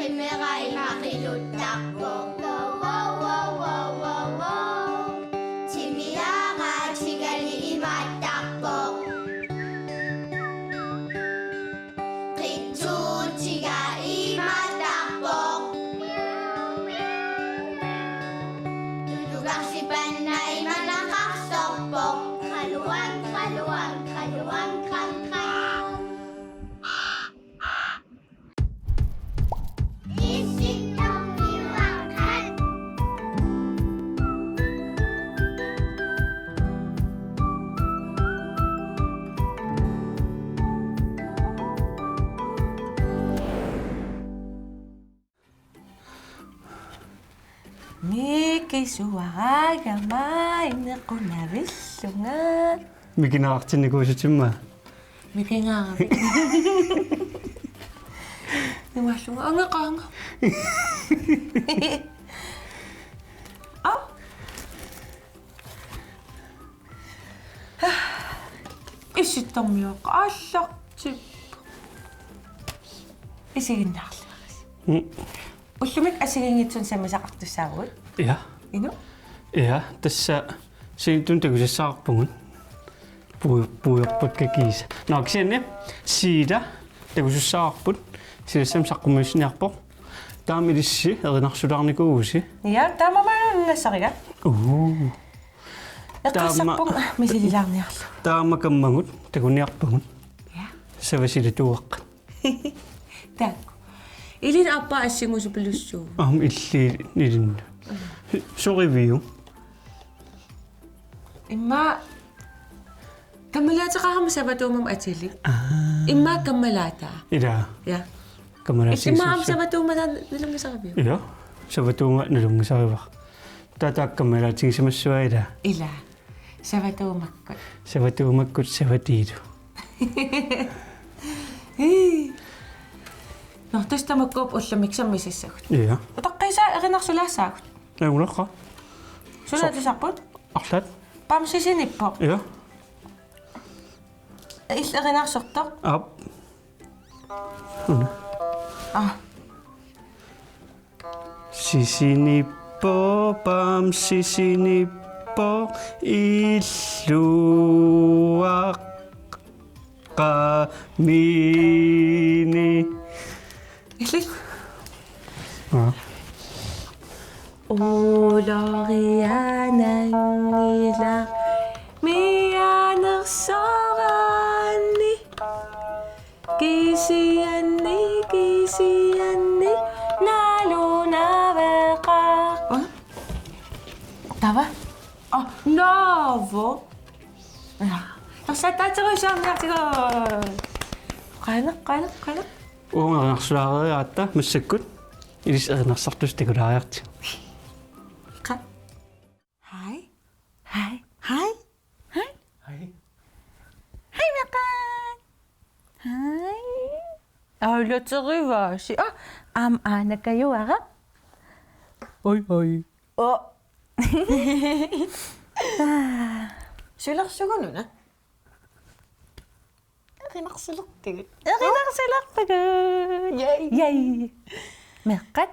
Merai makilutako. Wow, wow, wow, wow, wow. Chimiara chigali imatako. Ritsu chiga imatako. Dudugang si Panay manakaksopok. Kaluwag, kaluwag, kaluwag, kang. Miki suaraga mai naku navissunga. Miki naartinikuusutsimma. Miki ngaaravi. Niwassunga angaqaanga. Issittormiuqa aallartip. Isiginnaarlaris. Ullumik asigingitsun samisaqartussaagut. Ja. Inu? Ja, tässä siin takusissaarpungun. Puuyorput kakiisa. Naaksianne siida takusissaarput. Sidassam saqqumiusniarpoq. Taamilissi erinarsularnikuusi. Ja, taamamaanunnassaria. Eqqassarpung misililaarniarlu. Taamakammangut takuniarpungun. Ja. Savasilituuaqqat. Taakku. Ilin appa assingusupilussuu. Illi nilinnu. Soriviu. Imma kammalaataqaarma savatuumam atili. Imma kammalaataa. Ida. Ja. Kamalaatsi. Imma am savatuumata nilungisaraviu. Ja. Savatuuma nilungisarivaq. Tataakkamalaatigisamassuaa ida. Ila. Savatuumakkut. Savatuumakkut savatiilu. No, tastamakkuup ullamiksammisissagut. Ja. Utaqqisa erinarsulaassaagut. Naulaqa. Sulatisarput? Arlat. Pamsisinippo. Ja. Erinarsortoq. Ap. Sisinippo pam sisinippo illuaqamini. Illi. Ulorianangila mianersorani kisianni nalunaveqa. Tava? Navo. Tassataatirusaamniartigo. Qana. Uungernarsulaariatta massakkut ilis erinarsartus takulaariarti. Hej Mekan. Hej. Aulaterivaasi. Am anakajuara. Oi. Sylarsugununa. Erinarsulertigut. Yay. Meqqat.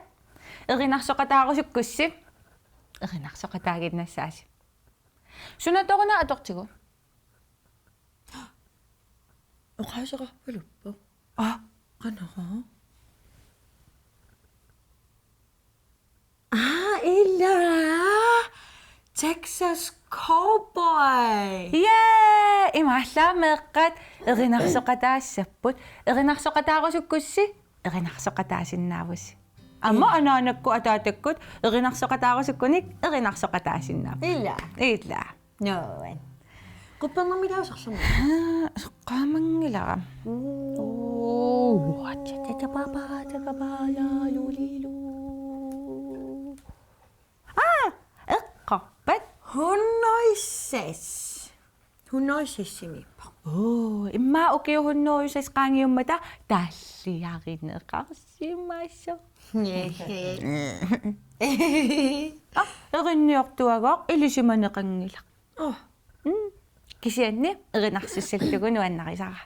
Erinarsoqataarusukkussi. Erinarsoqataagitnassaasi. Sunatoruna atortigu. Oqaasaqarpaluppa. Qanaqa. Illa. Texas Cowboy. Yeah, imalla meqqat erinarsoqataassaput. Erinarsoqataarusukkussi. Erinarsoqataasinnaavussi. Amma anaanakku ataatakkut erinarsoqataarusukkunik erinarsoqataasinnaap. Illa. Noan. Quppangamilaasarsuma. Qaamangilaa. Wachatatapapaatakapaya lulilu. Eqqarpat. Hunnoississimippa. Imma ukiuhunnuusas qaangiummata taalliarineqarsimasso. Erinniortuagoq ilisimaneqangilaq. Kisianni erinarsussallugu nuannarisara.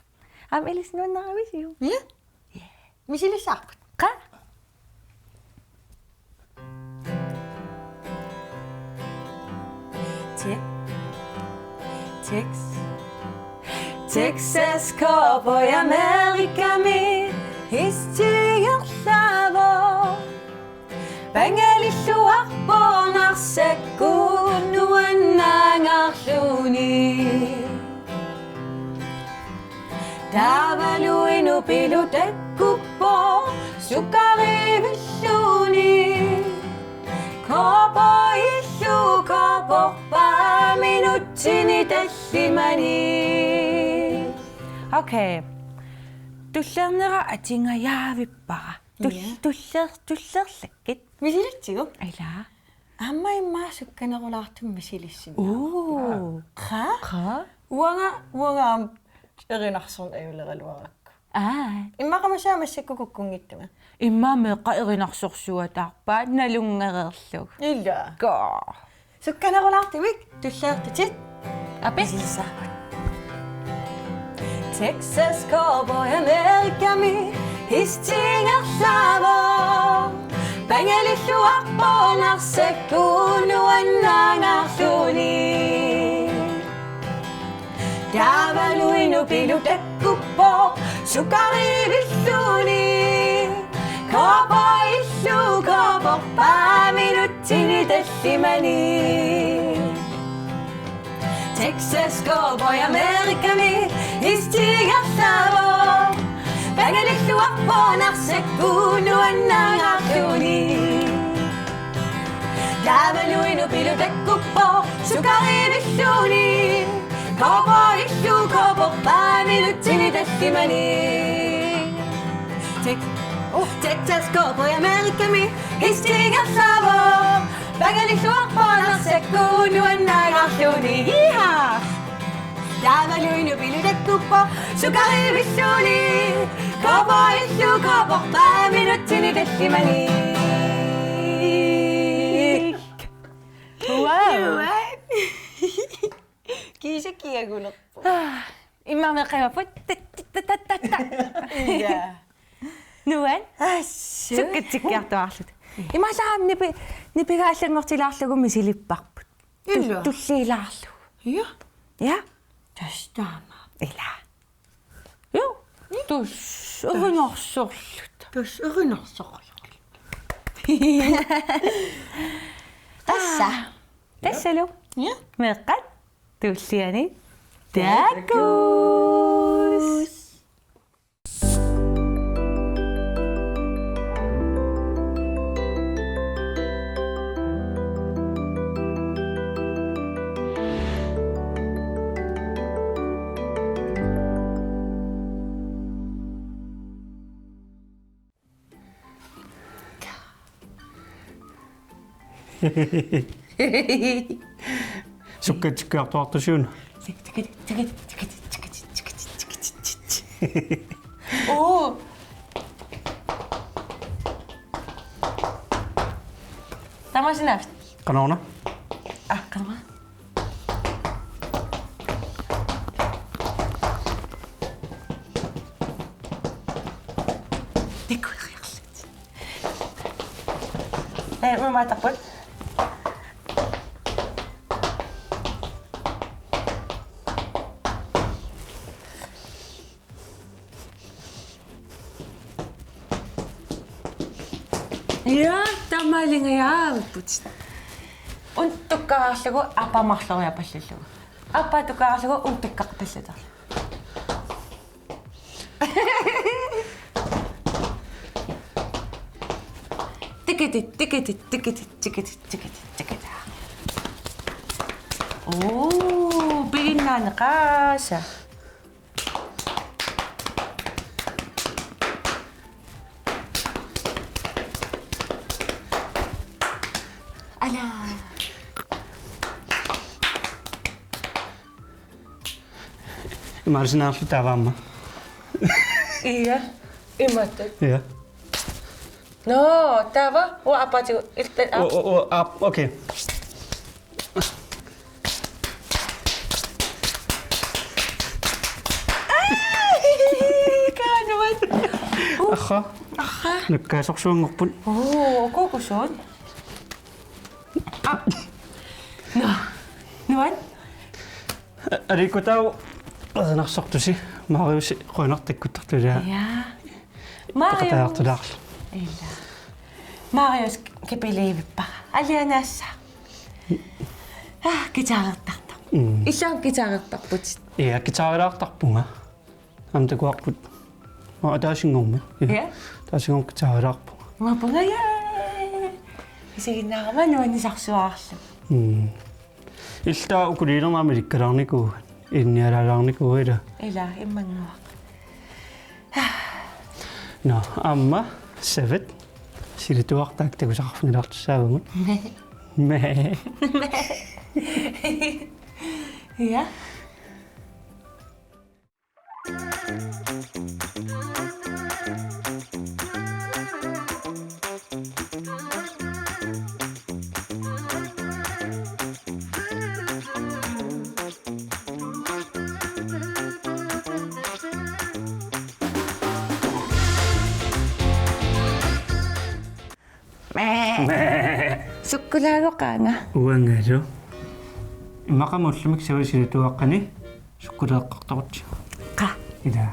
Am ilisnuannarabisiu. Ja? Misilissarput. Qa? Texas cowboy America mi histigerlavo Bangalisuakponarsekku nuannangarluni Tavaluinu pilutekkuppo sukarivilluni Cowboyillu cowboypa minuttini tallimani Okay. Tullerneraq atingajaavippaqa. Tullerlakkit. Misilatsigu? Aila. Amma immaasukkanerulaartum misilissin. Qa? Uanga erinarsorn ajuleraluarakku. Immaqamasaamassakkukukkungittuga. Imma meeqa erinarsorsuataarpaat nalungereerlug. Illa. Ka. Sukkanerulaartumik tulleertatit. Apisilsaaqat. Texas cowboy America mi histigerlavo Bangalisuarponarsekku nuannangarluni Tavaluinu pilutekkuppo sukarivilluni Cowboyillu cowboypa minuttini tallimani Texas cowboy America mi histigerlavo Bangalisuarponarsekku nuannangarluni Tavaluinu pilutekkuppo sukarivilluni Cowboyillu cowboypa minuttini tallimani Texas cowboy America mi histigerlavo Bangalisuarponarsekku nuannangarluni Yeehaw! Tavaluinu pilutekkuppo sukarivilluni Cowboyillu cowboypa minuttini tallimani Wow! Kiisakkiagulerpu. Imma meqimaput Illa. Nuan? Assu. Sukkatikkiartuarlut. Ималаам нипигааллангортилаарлугу мисилиппарпут. Illa. Туллиилаарлу. Ja. Ja. Tastama. Ила. Юу. Тус өрнорсорлут. Tus erinarsorlu. Тасса. Тассалу. Ja. Меққат. Туллиани. Такус. Sukkatikkiartuartusuun. Oo. Tamasinaf. Qanauna. Qanama. Tikkuiqarlut. Mama taqput. Ja, tamaalingayaapput. Untukkaarlugu apamarloriapallugu. Appatukkaarlugu untukkarpallutarlu. Tikiti. Oo, piginnaanaqaasa. Ala. Imarsinaarlu taavaamma. Iya, imatut. Ja. No, tava, wa apa tu? Okay. Kanuan. Akha. Nakkasorsuungorput. Oh, kokuson. No. Nuan? Alikuutau qernarsortusi Mariusi qoinartakkuttartulaa. Ja. Marius. Qataartulaarlu. Illa. Marius kipilivippa. Alianassa. Gitaarertarta. Illaan gitaarertarput. Ja gitaarilaartarpunga. Amtakuarput. Taasingorma. Ja. Taasingor gitaarilaarpu. Mapunga ja. Isiginnaarama nuanisarsuaarlu. Iltaa ukuliilernaami likkalarniku innialaalaarniku ila. Illa immangua. No, amma savet. Silituartaak takusarfnilartussaavamut. Me. Ja. Sukkulaaloqaanga. Uangalo. Imaqamullumik savisilituaqqani sukkulaeqqartarut. Qa. Ila.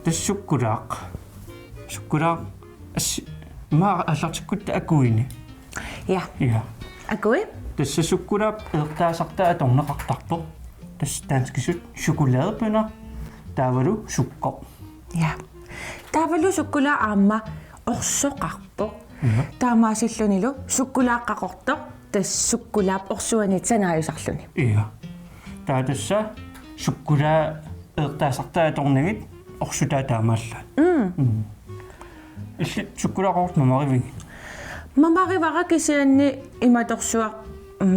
Tassukulaaq. Sukkulaaq ma allartikkutta akuini. Ja. Ja. Akui? Tassa sukkulaap ertaasartaa atorneqartarpo. Tass danskisut chokoladebønner. Taavalu sukker. Ja. Taavalu sukkulaa aamma orsoqarpo. Taamaasillunilu sukkulaaqaqortoq tass sukkulaap orsuanit sanaajusarluni. Ja. Taatassa sukkulaa ertaasartaa atornagit orsutaa taamaallaan. Illit sukkulaaqort mamarivigi. Mamarivara kisianni imatorsuaq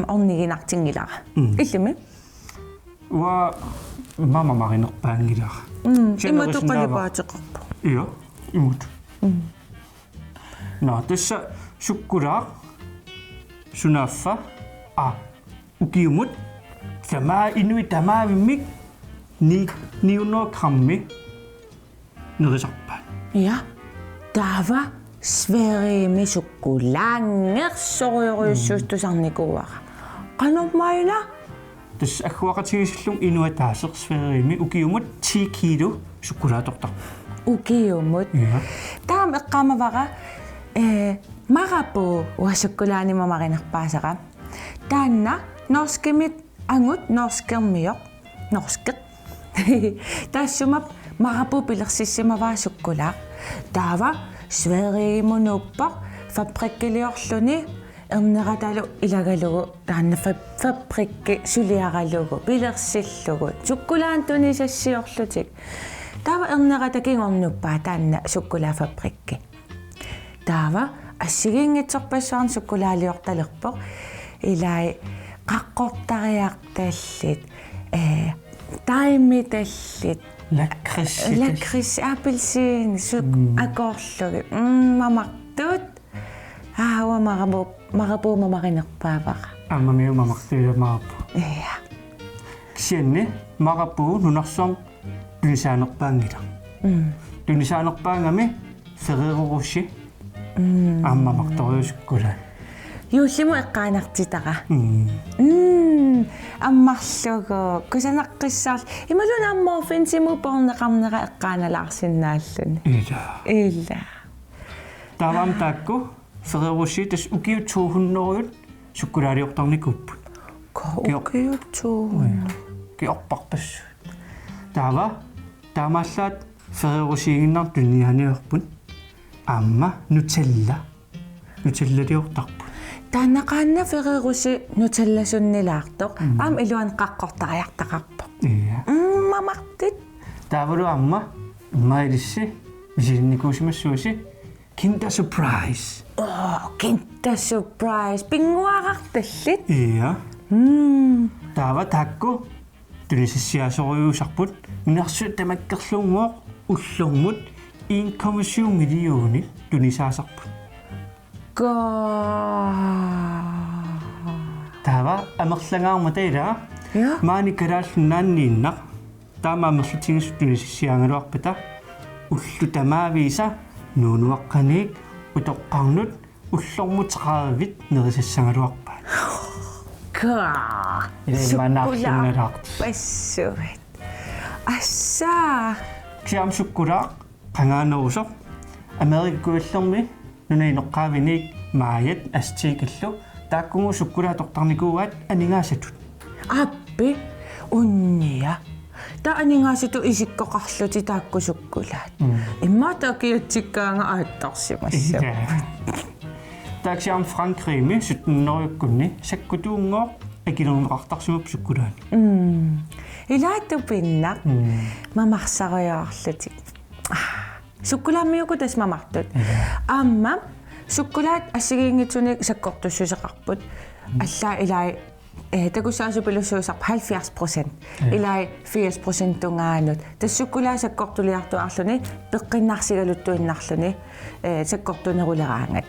orniginartingilara. Illumi? Wa mamamarinerpaangilara. Imatuqalipaateqarpo. Ja, imut. No, tassa sukkulaaq sunaffa ukiumut tamaa inui tamaavimik 900 grammi nerisarpaat. Ja. Taava Sverimi sukkulaangersoruyoriussuustusarnikuara. Qanormaina? Tassa agguaqatigisillum inuataasersferiimi ukiumut 10 kilo sukkulaatoqtar. Ukiumut. Ja. Taam eqqaamavara marapu uassukkulaaнимамаринерпаасара. Таанна норскимит ангут норскермиоq норскеq. Таассумап марапу пилерсиссимаваа суккулаа. Таава Sverige-munuppa fabrikkiliorluni ernerataalu ilagallugu taanna fabrikki suliarallugu pilersillugu sukkulaantuni sassiorlutik taava erneratakiingornuppaa taanna sukkulaafabrikki taava assigiingitsorpassuarn sukkulaaliortalerpoq ilai qaqqortariartallit taimitallit lakris appelsin suk akorlugi mamartut wa marapu mamarinerpaavara Ammamiu mamartiilamaapu. ja Kisianni marapu nunarsuam tunisaanerpaangila. Tunisaanerpaangami Ferrero-Rocher. Ammamartoriusukkulaa. юуллиму эққаанартитара аммарлугу кусанаққиссаар ималуна амморфинсиму порнеқарнера эққааналаарсиннааллуни илла Тавам таакку Ferrero-Rocher тас укиу 200-ут суккулаалиортарникуппут. кокиутсуу Киорпарпассу. Тава таамааллаат Ferrero-Rocher-гиннар тунианиорпут. Амма нутеллалиортарпут. тааннақаанна Ferrero-Rocher нуталласуннилаартоқ аам илуан қаққортариартақарпо мамартит Тавалу амма маилисси мисинникуусимассууси Kinder Surprise. Kinder Surprise пингуарарталлит Ja. Тава такку тунисиссиасориусарпут минарсу тамаккерлунгоо уллормут 1,7 миллиони тунисаасарпут. Тава амерлангаарма таила Ja. маани калааллуннааннииннақ таама амерлутигис тунисиссиангалуарпата уллу тамаависа нуунуаққаник утоққарнут уллормутеқаавит нерисассангалуарпаат. kaa. Ilimanaarlungalart. Passuit. Assa. Kiam sukkula qangaaneriso. Amerikkuillermi nunaineqqaavinik maayat astiikillu taakkumu sukkula tortarnikuuat aningaasatut. Appi. Unnia. Ta aningaasatu isikkoqarluti taakkusukkulaat. Imma takiutsikkaanga aattarsimassa. Taksiam Frankrimi sutnnerjukkunni sakkutuungoor akilerneqartarsimup sukkulaani. Ilaattu pinnaq mamarsariaarlutik. Sukkulaammiuku tas mamartut. Amma sukkulaat assigiingitsunik sakkortussuseqarput allaa ilai takussaasupilussuusarp 70%. Ilai 80% tungaanut. Tas sukkulaasakkortuliartuarluni peqqinnaarsigaluttuinnarluni sakkortuneruleraangat.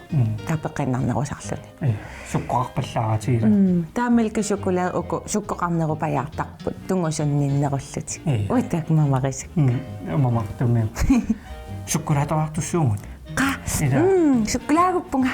Ta peqqinnaarnerusarluni. Sukkoqarpallaaratiila. Taamilki sukkulaat uku sukkoqarnerupajaartarput tungusunninnerulluti. Uitak mamarisik. Mamartummi. Sukkulaataartussuungut. Qa. Sukkulaagupunga.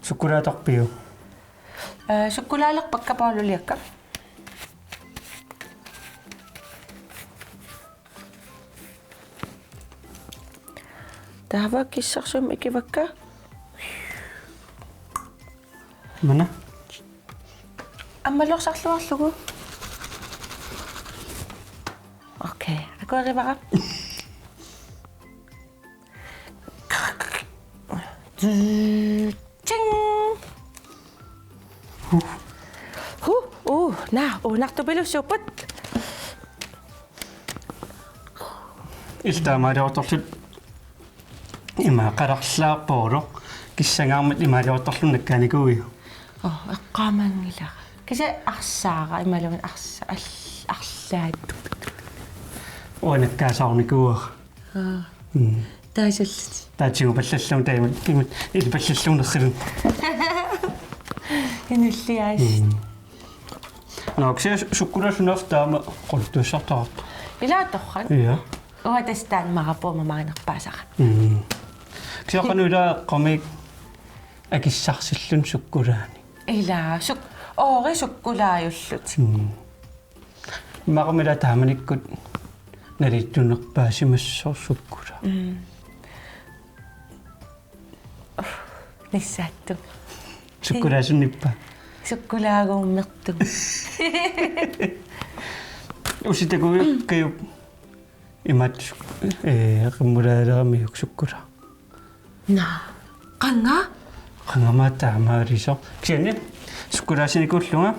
Sukkulaatarpiu. Sukkulaalaq pakkapaaluliakka. Tahva kissarsum ikivakka. Mana? Ammalorsaarluarlugu. Okay, akuarivara. Ching. Nartupilussuuput. Iltaamaaliortorlut има qararlaarpooro kissangаарmat имаалиорторлун наккааникуиу Эққаамаангила. Киса арсаара ималун арлаат. уанаккаасаарникуа Таасаллит. таатигу паллаллун таимат кимут илпаллаллунеррилун Инуллиаас. ноксе суккулаасунартаама qultuussartarat Илааторхан. иа Уатастаан марапума маринерпаасара. киоқанула qomik акиссарсиллун суккулаани Илаа суккулааюллут. мақамила тааманиккут налиттунерпаасимассор суккула Ниссаатту. суккулаасунниппа Суккулаагууммерту. уситакуи каю имат qimulaalerammiuk sukkula На. Qanga? qangamaattaamaalisor киани суккулаасиникууллунга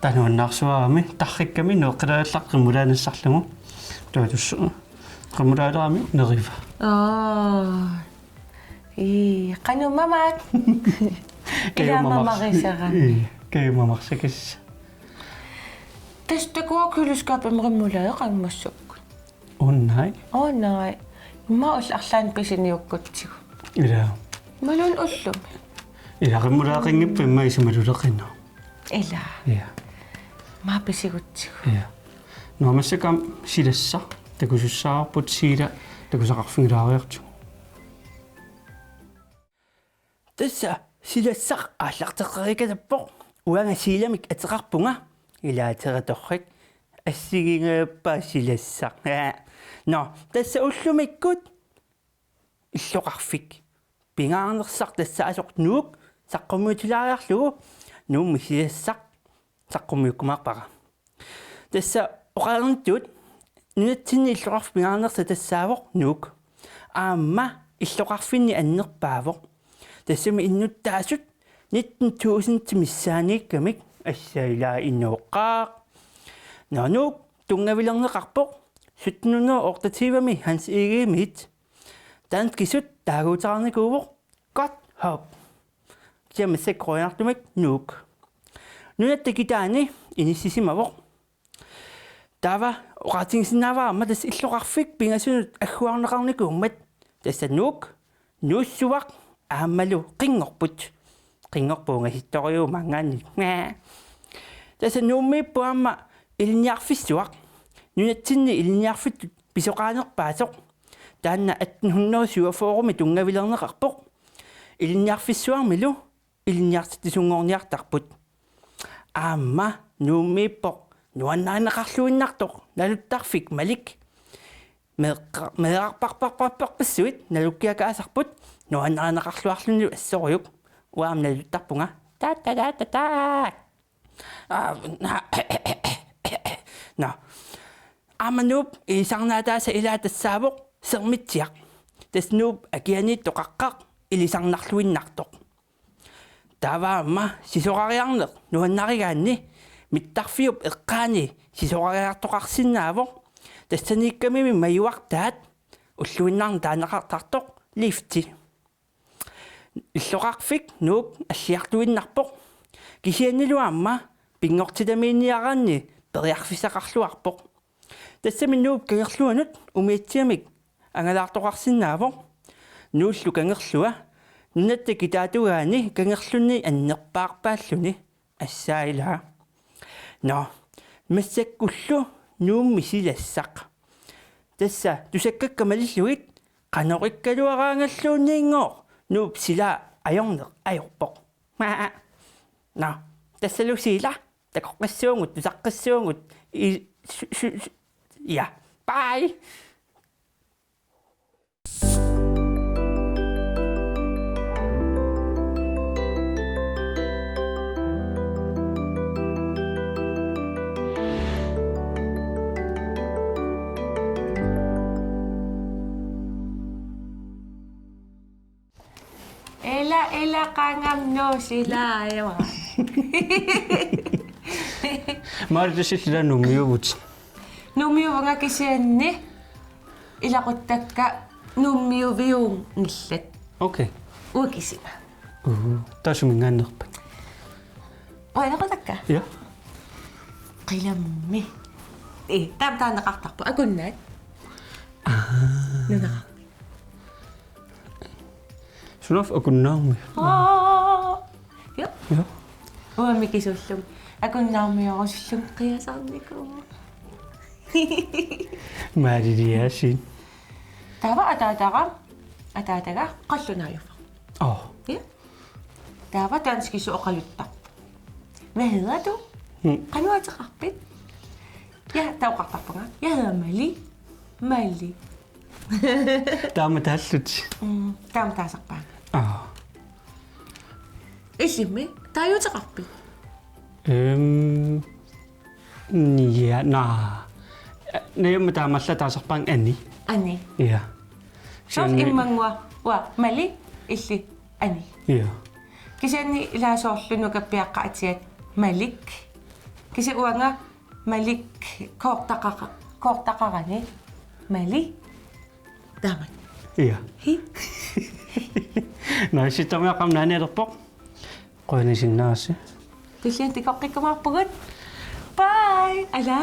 тануаннаарсуарами таррикками неэққилааллақ qimulaaнассарлугу туатуссу qimulaalerammi нерива Qanumamaat. Ilamamarisara. каюмамарсакис Тастакуакулускаапимериммулаа qangmassuk. оннай Nej. Imma ullарлаан писиниуккутсигу. ила Малун уллум. ила qimulaaqinngippa иммаисималулеқинна Ила. я Ма писигутсигу. я нормассакам силасса такусуссаарпут сила такусақарфингилаариарту Тасса силассақ ааллартеққарикасаппоқ уанга сииламик атеқарпунга илаатераторрик ассигингаппаа силассақ но тасса уллумиккут иллоқарфик пингаарнерсақ тасса асоқ нуук саққуммутилаариарлугу нуумми силассақ саққуммиуккумаарпара тасса оқаернтут нунатсинни иллоқарф пингаарнерса тассаавоқ нуук аама иллоқарфинни аннерпаавоқ тассами иннуттаасут 19.000 тимиссааниккамик ассаилаа иннооққаа нанук тунгавилернеқарпоқ сутнуно ортативами ханс игимит дант кисут таагуутаарникуувоқ гот хоп кемсек крояртумик нук нунаттакитаани иниссисимавоқ тава оратингсинаваа матас иллоқарфик пингасунут аггуарнеқарникууммат тасса нук nuussuaq aammalu qingorput qingorpuunga historiu mangaani tasa nuummiippuamma ilniarfissuaq nunatsinni ilniarfit pisoqaanerpaasoq taanna atnhunnerusua foorumi tungavilerneqarpoq ilniarfissuarmilu ilniartitisunngorniartarput aamma nuummiippoq nuannaaneqarluinnartoq naluttarfik malik meeqarparparparparparpassuit nalukkiakaasarput nuannaaneqarluarlunniu assoriuk uaam naluttarpunga tatatatataa no amanup isarnaataasa ilaatassaawoq sermitsiaq tasnuup akianiittoqaqqaq ilisarnarluinnartoq taavaamma sisoqariarneq nuannarigaanni mittarfiup eqqaani sisoqariartoqarsinnaavoq тассаниккамими маюартаат уллуиннаарн таанеқартарторқ лифти иллоқарфик нуук аллиартуиннарпоқ кисианнилуамма пингортитамиинниараанни периарфисақарлуарпоқ тассами нуук кангерлуанут умиатсиамик ангалаартоқарсинаавоқ нууллу кангерлуа нунатта китаатугаани кангерлунни аннерпаарпааллуни ассаилаа но массаккуллу nuummi silassaq tassa tusakkakkamarilluit qanorikkaluaraangalluunniingoor nuup sila ajorneq ajorpoq na tassalusila takoqqassuungut tusaqqassuungut ja bye Ela qangam sila ajawa. Maaritasillala nummiuvut. Nummiuvanga kisianni ilaquttakka nummiuvium ngillat. Okay. Uakisima. Taasumingaannerpat. Oilaqatakka. Ja. Qilammi. Taamtaanneqartarpu akunnaat. Nuna. Sunof akunnaarmi. Ja. Ja. Uamikisullum. Akunnaarmiorussullum qiasarniku. Maariliaasin. Tava ataataga qallunaayufa. Ja. Tava danskisu oqalutta. Hvad hedder du? Qanuateqarpit. Ja, tauqartarpunga. Jeg hedder Mali. Taamatallut. Taamtaasarpaan. Illimmi taayuteqarpit. Ja, Näemme taamalla taasarpaan Anni. Anni. Ja. Sos immangua wa Mali illi Anni. Ja. Kisianni ilaasoorlunuka piaqqaatiat Malik. Kisi uanga Malik koortaqarani Mali. Daman. Ja. Hi. Sitamiaqamnaanerpoq. Qoanisinnaasi. Tullian tikoqqikkumarpugut. Bye. Ala,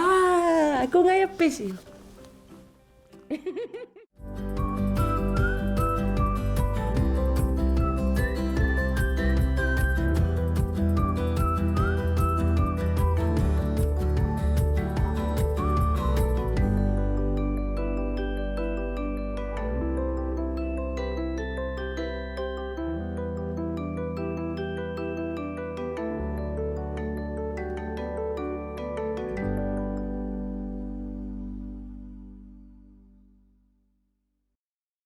aku ngayappisi.